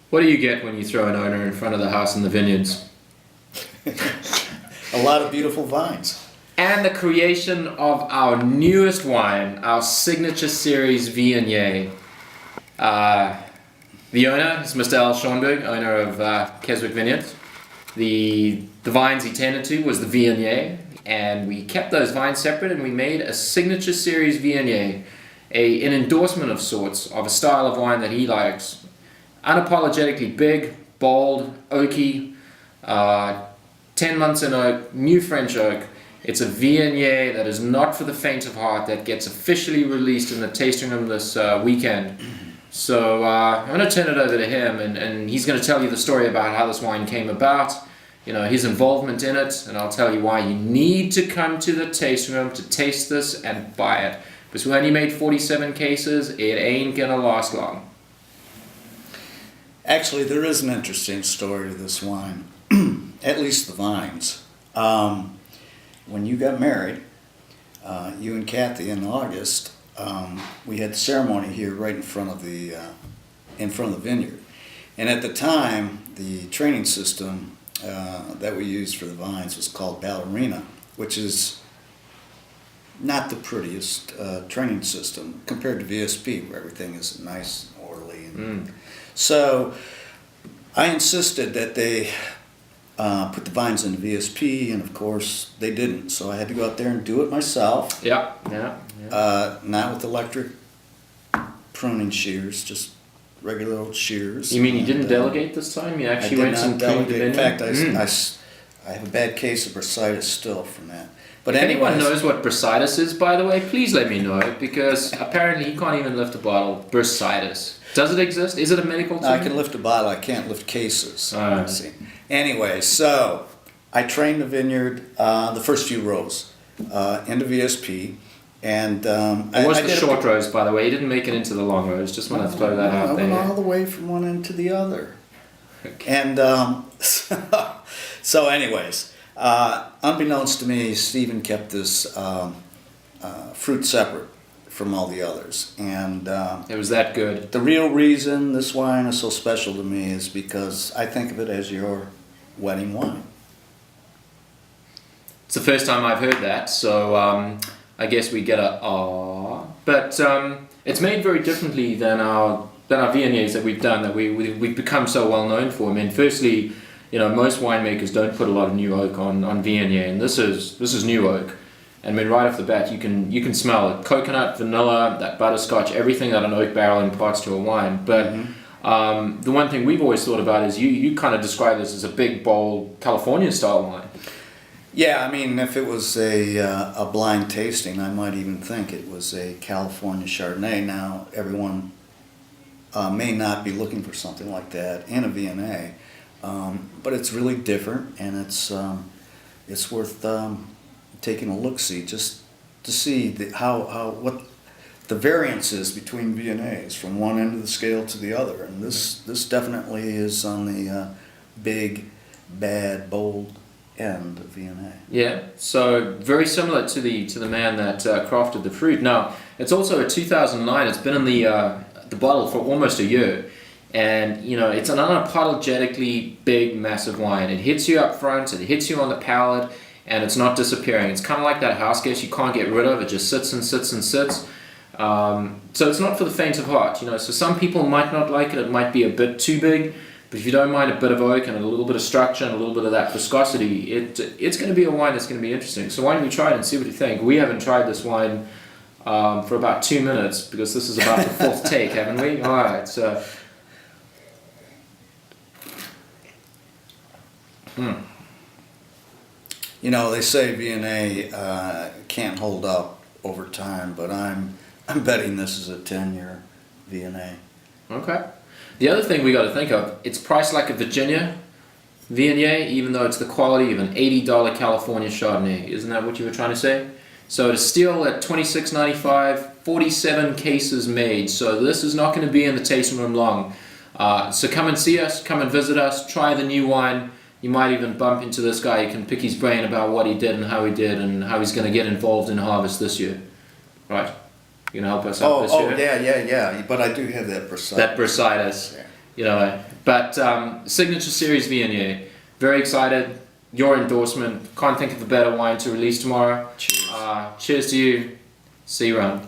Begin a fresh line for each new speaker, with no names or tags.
What do you get when you throw an owner in front of the house in the vineyards?
A lot of beautiful vines.
And the creation of our newest wine, our Signature Series Viognier. The owner is Mr. Al Schornberg, owner of Keswick Vineyards. The vines he tended to was the Viognier, and we kept those vines separate and we made a Signature Series Viognier, an endorsement of sorts of a style of wine that he likes. Unapologetically big, bold, oaky, 10 months in oak, new French oak. It's a Viognier that is not for the faint of heart, that gets officially released in the tasting room this weekend. So I'm going to turn it over to him, and he's going to tell you the story about how this wine came about, you know, his involvement in it, and I'll tell you why you need to come to the tasting room to taste this and buy it. Because we only made 47 cases, it ain't going to last long.
Actually, there is an interesting story to this wine, at least the vines. When you got married, you and Kathy in August, we had the ceremony here right in front of the vineyard. And at the time, the training system that we used for the vines was called Ballerina, which is not the prettiest training system compared to VSP, where everything is nice and orderly. So I insisted that they put the vines in VSP, and of course they didn't. So I had to go out there and do it myself.
Yeah.
Not with electric pruning shears, just regular old shears.
You mean you didn't delegate this time? You actually went and pruned the vineyard?
In fact, I have a bad case of bursitis still from that. But
if anyone
anyways,
knows what bursitis is, by the way, please let me know, because apparently he can't even lift a bottle. Bursitis. Does it exist? Is it a medical term?
no, I can lift a bottle, I can't lift cases.
Right.
See. Anyway, so I trained the vineyard, the first few rows, into VSP. And
it was the short rows, by the way. He didn't make it into the long rows. Just want to throw that out there.
I went all the way from one end to the other. Okay. And so anyways, unbeknownst to me, Stephen kept this fruit separate from all the others. And
it was that good.
The real reason this wine is so special to me is because I think of it as your wedding wine.
It's the first time I've heard that, so I guess we get a ah. But it's made very differently than our Viogniers that we've done, that we've become so well known for. I mean, firstly, you know, most winemakers don't put a lot of new oak on Viognier, and this is new oak. And I mean, right off the bat, you can smell it: coconut, vanilla, that butterscotch, everything that an oak barrel imparts to a wine. But the one thing we've always thought about is you kind of describe this as a big, bold California style wine.
Yeah, I mean, if it was a blind tasting, I might even think it was a California Chardonnay. Now, everyone may not be looking for something like that in a Viognier, but it's really different, and it's worth taking a look-see just to see what the variance is between Viogniers from one end of the scale to the other, and this definitely is on the big, bad, bold end of Viognier.
Yeah, so very similar to the man that crafted the fruit. Now, it's also a 2009. It's been in the bottle for almost a year, and you know, it's an unapologetically big, massive wine. It hits you up front, it hits you on the palate, and it's not disappearing. It's kind of like that house guest you can't get rid of. It just sits and sits and sits. So it's not for the faint of heart. You know, so some people might not like it. It might be a bit too big. But if you don't mind a bit of oak and a little bit of structure and a little bit of that viscosity, it's going to be a wine that's going to be interesting. So why don't we try it and see what you think? We haven't tried this wine for about 2 minutes, because this is about the fourth take, haven't we? All right, so...
You know, they say Viognier can't hold up over time, but I'm betting this is a 10-year Viognier.
Okay. The other thing we got to think of, it's priced like a Virginia Viognier, even though it's the quality of an $80 California Chardonnay. Isn't that what you were trying to say? So it's still at $26.95, 47 cases made. So this is not going to be in the tasting room long. So come and see us, come and visit us, try the new wine. You might even bump into this guy. You can pick his brain about what he did and how he's going to get involved in harvest this year. Right? You can help us out this year?
Yeah. But I do have that bursitis.
That bursitis. you know. But Signature Series Viognier, very excited. Your endorsement. Can't think of a better wine to release tomorrow.
Cheers.
Cheers to you. See you around.